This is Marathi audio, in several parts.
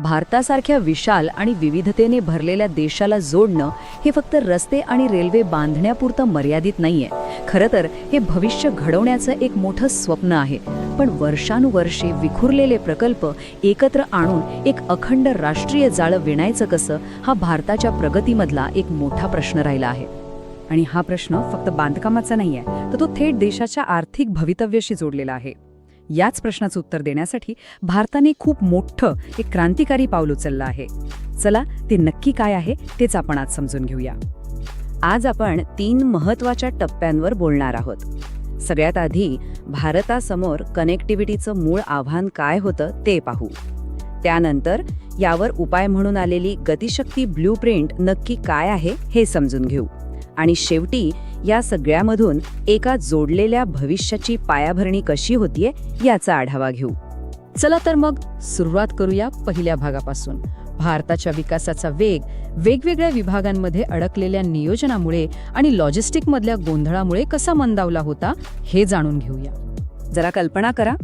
भारतासारख्या विशाल आणि विविधतेने भरलेल्या देशाला जोडणं हे फक्त रस्ते आणि रेल्वे बांधण्यापुरतं मर्यादित नाहीये. खरं तर हे भविष्य घडवण्याचं एक मोठं स्वप्न आहे. पण वर्षानुवर्षे विखुरलेले प्रकल्प एकत्र आणून एक अखंड राष्ट्रीय जाळं विणायचं कसं, हा भारताच्या प्रगतीमधला एक मोठा प्रश्न राहिला आहे. आणि हा प्रश्न फक्त बांधकामाचा नाहीये, तर तो थेट देशाच्या आर्थिक भवितव्याशी जोडलेला आहे. याच प्रश्नाचं उत्तर देण्यासाठी भारताने खूप मोठं एक क्रांतिकारी पाऊल उचललं आहे. चला ते नक्की काय आहे तेच आपण आज समजून घेऊया. आज आपण 3 महत्त्वाच्या टप्प्यांवर बोलणार आहोत. सगळ्यात आधी भारतासमोर कनेक्टिव्हिटीचं मूळ आव्हान काय होतं ते पाहू. त्यानंतर यावर उपाय म्हणून आलेली गतिशक्ती ब्लूप्रिंट नक्की काय आहे हे समजून घेऊ. आणि शेवटी या सगळ्यामधून एका जोडलेल्या भविष्याची पायाभरणी कशी होतीये याचा आढावा घेऊ. चला तर मग सुरुवात करूया पहिल्या भागापासून. भारताच्या विकासाचा वेग वेगवेगळ्या विभागांमध्ये अडकलेल्या नियोजनामुळे आणि लॉजिस्टिकमधल्या गोंधळामुळे कसा मंदावला होता हे जाणून घेऊया. जरा कल्पना करा,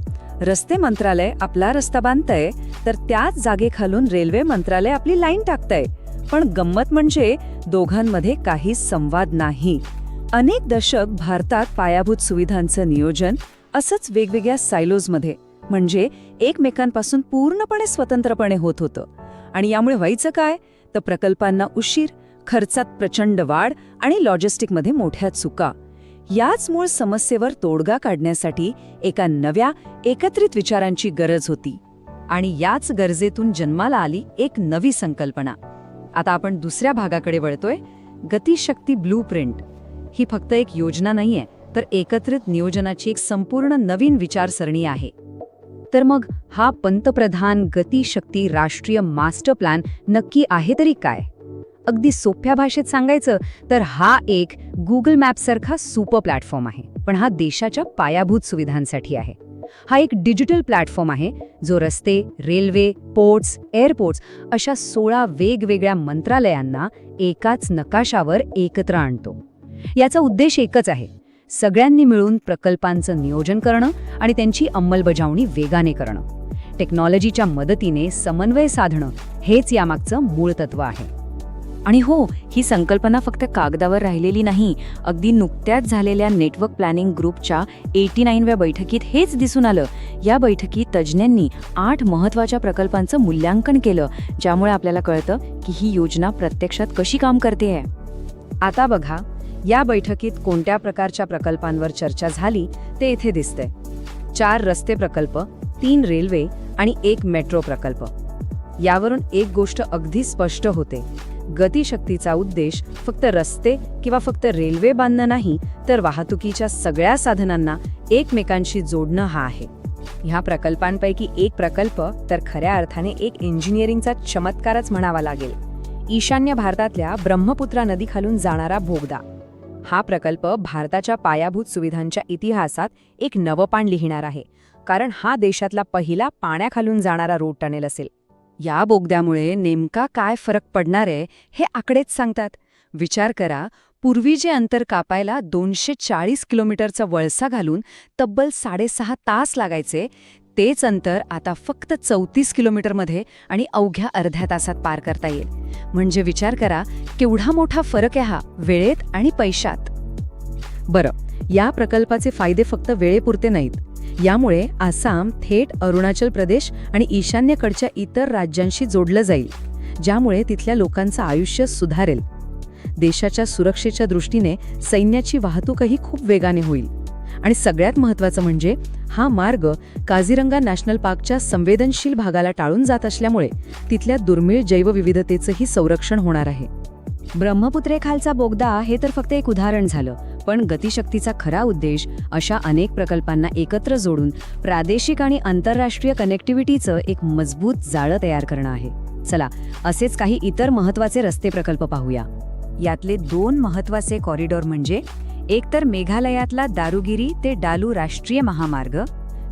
रस्ते मंत्रालय आपला रस्ता बांधतंय, तर त्याच जागेखालून रेल्वे मंत्रालय आपली लाईन टाकतंय. पण गंमत म्हणजे दोघांमध्ये काहीच संवाद नाही. अनेक दशक भारतात पायाभूत सुविधांचं नियोजन असंच वेगवेगळ्या सायलोजमध्ये, म्हणजे एकमेकांपासून पूर्णपणे स्वतंत्रपणे होत होतं. आणि यामुळे व्हायचं काय, तर प्रकल्पांना उशीर, खर्चात प्रचंड वाढ आणि लॉजिस्टिकमध्ये मोठ्या चुका. याच मूळ समस्येवर तोडगा काढण्यासाठी एका नव्या एकत्रित विचारांची गरज होती. आणि याच गरजेतून जन्माला आली एक नवी संकल्पना. आता आपण दुसऱ्या भागाकडे वळतोय, गतिशक्ती ब्लूप्रिंट. ही फक्त एक योजना नाहीये, तर एकत्रित नियोजनाची एक संपूर्ण नवीन विचारसरणी आहे. तर मग हा पंतप्रधान गतिशक्ती राष्ट्रीय मास्टर प्लॅन नक्की आहे तरी काय? अगदी सोप्या भाषेत सांगायचं तर हा एक गुगल मॅपसारखा सुपर प्लॅटफॉर्म आहे, पण हा देशाच्या पायाभूत सुविधांसाठी आहे. हा एक डिजिटल प्लॅटफॉर्म आहे जो रस्ते, रेल्वे, पोर्ट्स, एअरपोर्ट्स अशा 16 वेगवेगळ्या मंत्रालयांना एकाच नकाशावर एकत्र आणतो. याचा उद्देश एकच आहे, सगळ्यांनी मिळून प्रकल्पांचं नियोजन करणं आणि त्यांची अंमलबजावणी वेगाने करणं. टेक्नॉलॉजीच्या मदतीने समन्वय साधणं हेच यामागचं मूळ तत्व आहे. आणि हो, ही संकल्पना फक्त कागदावर राहिलेली नाही. अगदी नुकत्याच झालेल्या नेटवर्क प्लॅनिंग ग्रुपच्या 89व्या बैठकीत हेच दिसून आलं. या बैठकीत तज्ज्ञांनी 8 महत्त्वाच्या प्रकल्पांचं मूल्यांकन केलं, ज्यामुळे आपल्याला कळतं की ही योजना प्रत्यक्षात कशी काम करते आहे. आता बघा, या बैठकीत कोणत्या प्रकारच्या प्रकल्पांवर चर्चा झाली ते इथे दिसतंय. 4 रस्ते प्रकल्प, 3 रेल्वे आणि 1 मेट्रो प्रकल्प. यावरून एक गोष्ट अगदी स्पष्ट होते, गतिशक्तीचा उद्देश फक्त रस्ते किंवा फक्त रेल्वे बांधणं नाही, तर वाहतुकीच्या सगळ्या साधनांना एकमेकांशी जोडणं हा आहे. ह्या प्रकल्पांपैकी एक प्रकल्प तर खऱ्या अर्थाने एक इंजिनिअरिंगचा चमत्कारच म्हणावा लागेल. ईशान्य भारतातल्या ब्रह्मपुत्रा नदीखालून जाणारा बोगदा. हा प्रकल्प भारताच्या पायाभूत सुविधांच्या इतिहासात एक नवपान लिहिणार आहे, कारण हा देशातला पहिला पाण्याखालून जाणारा रोड टनेल असेल. या बोगद्यामुळे नेमका काय फरक पडणार आहे हे आकडेच सांगतात. विचार करा, पूर्वी जे अंतर कापायला 240 किलोमीटरचा वळसा घालून तब्बल 6.5 तास लागायचे, तेच अंतर आता फक्त 34 किलोमीटरमध्ये आणि अवघ्या अर्ध्या तासात पार करता येईल. म्हणजे विचार करा, केवढा मोठा फरक आहे हा वेळेत आणि पैशात. बरं, या प्रकल्पाचे फायदे फक्त वेळेपुरते नाहीत. यामुळे आसाम थेट अरुणाचल प्रदेश आणि ईशान्येकडच्या इतर राज्यांशी जोडलं जाईल, ज्यामुळे तिथल्या लोकांचं आयुष्य सुधारेल. देशाच्या सुरक्षेच्या दृष्टीने सैन्याची वाहतूकही खूप वेगाने होईल. आणि सगळ्यात महत्त्वाचं म्हणजे हा मार्ग काझीरंगा नॅशनल पार्कच्या संवेदनशील भागाला टाळून जात असल्यामुळे तिथल्या दुर्मिळ जैवविविधतेचंही संरक्षण होणार आहे. ब्रह्मपुत्रेखालचा बोगदा हे तर फक्त एक उदाहरण झालं, पण गतिशक्तीचा खरा उद्देश अशा अनेक प्रकल्पांना एकत्र जोडून प्रादेशिक आणि आंतरराष्ट्रीय कनेक्टिव्हिटीचं एक मजबूत जाळं तयार करणं आहे. चला, असेच काही इतर महत्त्वाचे रस्ते प्रकल्प पाहूया. यातले 2 महत्त्वाचे कॉरिडॉर म्हणजे एक तर मेघालयातला दारुगिरी ते डालू राष्ट्रीय महामार्ग,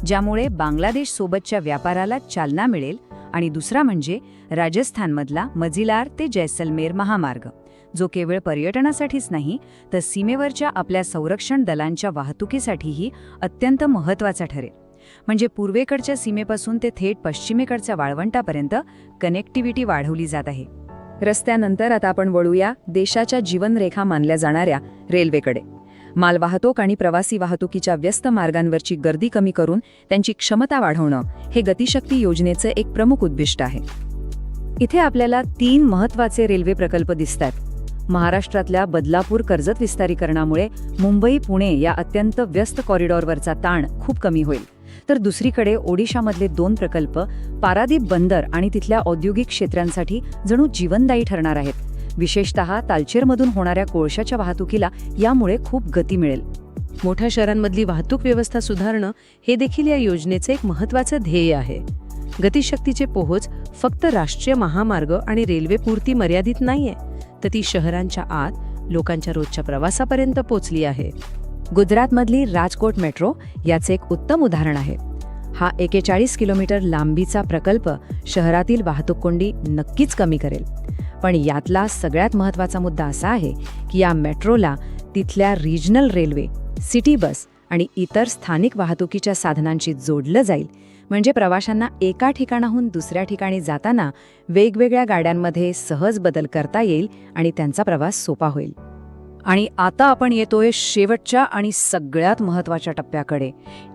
ज्यामुळे बांगलादेश सोबतच्या व्यापाराला चालना मिळेल, आणि दुसरा म्हणजे राजस्थानमधला मजिलार ते जैसलमेर महामार्ग, जो केवळ पर्यटनासाठीच नाही तर सीमेवरच्या आपल्या संरक्षण दलांच्या वाहतुकीसाठीही अत्यंत महत्त्वाचा ठरेल. म्हणजे पूर्वेकडच्या सीमेपासून ते थेट पश्चिमेकडच्या वाळवंटापर्यंत कनेक्टिव्हिटी वाढवली जात आहे. रस्त्यानंतर आता आपण वळूया देशाच्या जीवनरेखा मानल्या जाणाऱ्या रेल्वेकडे. मालवाहतूक आणि प्रवासी वाहतुकीच्या व्यस्त मार्गांवरची गर्दी कमी करून त्यांची क्षमता वाढवणं हे गतिशक्ती योजनेचं एक प्रमुख उद्दिष्ट आहे. इथे आपल्याला 3 महत्त्वाचे रेल्वे प्रकल्प दिसतात. महाराष्ट्रातल्या बदलापूर कर्जत विस्तारीकरणामुळे मुंबई पुणे या अत्यंत व्यस्त कॉरिडॉरवरचा ताण खूप कमी होईल. तर दुसरीकडे ओडिशामधले 2 प्रकल्प पारादीप बंदर आणि तिथल्या औद्योगिक क्षेत्रांसाठी जणू जीवनदायी ठरणार आहेत. विशेषतः तालचेरमधून होणाऱ्या कोळशाच्या वाहतुकीला यामुळे खूप गती मिळेल. मोठ्या शहरांमधली वाहतूक व्यवस्था सुधारणं हे देखील या योजनेचं एक महत्त्वाचं ध्येय आहे. गतिशक्तीचे पोहोच फक्त राष्ट्रीय महामार्ग आणि रेल्वे पुरती मर्यादित नाहीये, तर ती शहरांच्या आत लोकांच्या रोजच्या प्रवासापर्यंत पोचली आहे. गुजरातमधली राजकोट मेट्रो याचे एक उत्तम उदाहरण आहे. हा 41 किलोमीटर लांबीचा प्रकल्प शहरातील वाहतूक कोंडी नक्कीच कमी करेल. पण यातला सगळ्यात महत्त्वाचा मुद्दा असा आहे की या मेट्रोला तिथल्या रिजनल रेल्वे, सिटी बस आणि इतर स्थानिक वाहतुकीच्या साधनांशी जोडलं जाईल. म्हणजे प्रवाशांना एका ठिकाणाहून दुसऱ्या ठिकाणी जाताना वेगवेगळ्या गाड्यांमध्ये सहज बदल करता येईल आणि त्यांचा प्रवास सोपा होईल. आणि आता आपण येतोय शेवटच्या आणि सगळ्यात महत्त्वाच्या टप्प्याकडे,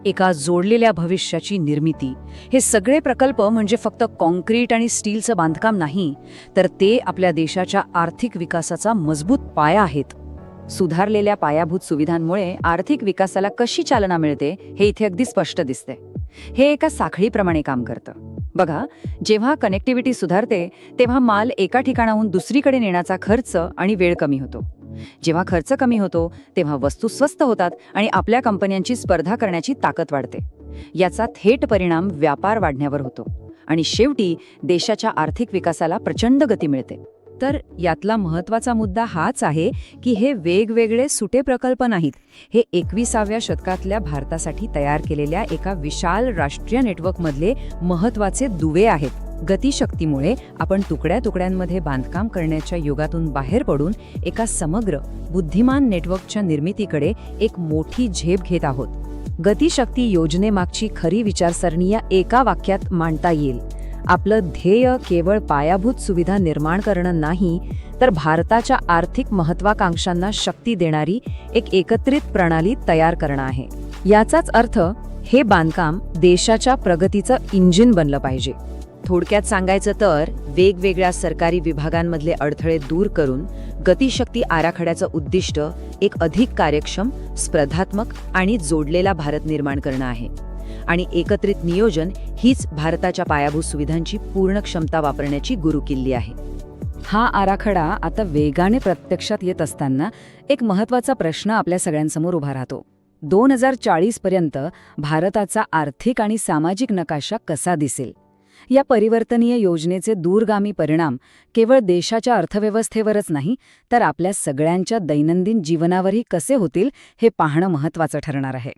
एका जोडलेल्या भविष्याची निर्मिती. हे सगळे प्रकल्प म्हणजे फक्त कॉन्क्रीट आणि स्टीलचं बांधकाम नाही, तर ते आपल्या देशाच्या आर्थिक विकासाचा मजबूत पाया आहेत. सुधारलेल्या पायाभूत सुविधांमुळे आर्थिक विकासाला कशी चालना मिळते हे इथे अगदी स्पष्ट दिसते. हे एका साखळीप्रमाणे काम करतं. बघा, जेव्हा कनेक्टिव्हिटी सुधारते तेव्हा माल एका ठिकाणाहून दुसरीकडे नेण्याचा खर्च आणि वेळ कमी होतो. जेव्हा खर्च कमी होतो तेव्हा वस्तू स्वस्त होतात आणि आपल्या कंपन्यांची स्पर्धा करण्याची ताकद वाढते. याचा थेट परिणाम व्यापार वाढण्यावर होतो आणि शेवटी देशाच्या आर्थिक विकासाला प्रचंड गती मिळते. तर यातला महत्त्वाचा मुद्दा हाच आहे की हे वेगवेगळे सुटे प्रकल्प नाहीत. हे 21व्या शतकातल्या भारतासाठी तयार केलेल्या एका विशाल राष्ट्रीय नेटवर्कमधले महत्त्वाचे दुवे आहेत. गतिशक्तीमुळे आपण तुकड्या तुकड्यांमध्ये बांधकाम करण्याच्या युगातून बाहेर पडून एका समग्र बुद्धिमान नेटवर्कच्या निर्मितीकडे एक मोठी झेप घेत आहोत. गतिशक्ती योजनेमागची खरी विचारसरणी या एका वाक्यात मांडता येईल. आपलं ध्येय केवळ पायाभूत सुविधा निर्माण करणं नाही, तर भारताच्या आर्थिक महत्त्वाकांक्षांना शक्ती देणारी एक एकत्रित प्रणाली तयार करणं आहे. याचाच अर्थ हे बांधकाम देशाच्या प्रगतीचं इंजिन बनलं पाहिजे. थोडक्यात सांगायचं तर वेगवेगळ्या सरकारी विभागांमधले अडथळे दूर करून गतिशक्ती आराखड्याचं उद्दिष्ट एक अधिक कार्यक्षम, स्पर्धात्मक आणि जोडलेला भारत निर्माण करणं आहे. आणि एकत्रित नियोजन हीच भारताच्या पायाभूत सुविधांची पूर्ण क्षमता वापरण्याची गुरुकिल्ली आहे. हा आराखडा आता वेगाने प्रत्यक्षात येत असताना एक महत्त्वाचा प्रश्न आपल्या सगळ्यांसमोर उभा राहतो. 2040 पर्यंत भारताचा आर्थिक आणि सामाजिक नकाशा कसा दिसेल? या परिवर्तनीय योजनेचे दूरगामी परिणाम केवळ देशाच्या अर्थव्यवस्थेवरच नाही, तर आपल्या सगळ्यांच्या दैनंदिन जीवनावरही कसे होतील हे पाहणं महत्त्वाचं ठरणार आहे.